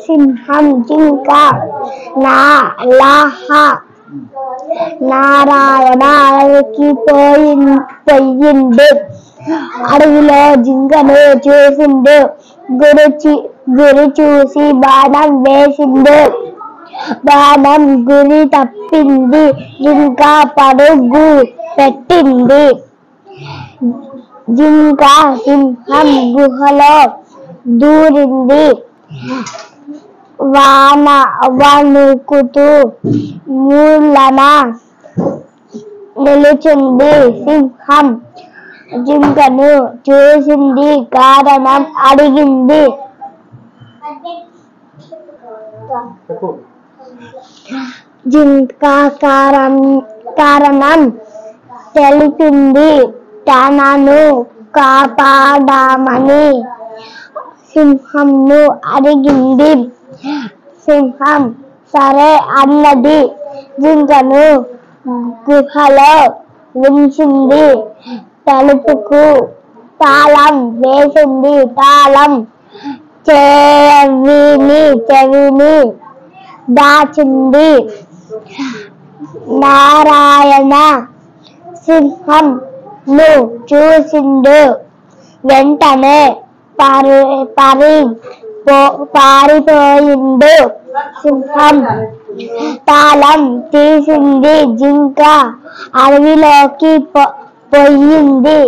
సింహం జింక నారాయణ అడవికి పోయిండు అడవిలో జింకను చూసిండు గురి చూసి బాణం వేసిండు బాణం గురి తప్పింది జింక పరుగు పెట్టింది జింక సింహం గుహలో దూరింది వణుకుతూ మూలన నిలుచుంది సింహం జింకను చూసింది కారణం అడిగింది జింక కారణం తెలిపింది తనను కాపాడమని సింహంను అడిగింది సింహం సరే అన్నది జింకను గుహలో ఉంచింది తలుపుకు తాళం వేసింది తాళం చెవిని దాచింది నారాయణ సింహం ను చూసిండు వెంటనే పారిపోయిండు సింహం తాళం తీసింది జింక అడవిలోకి పోయింది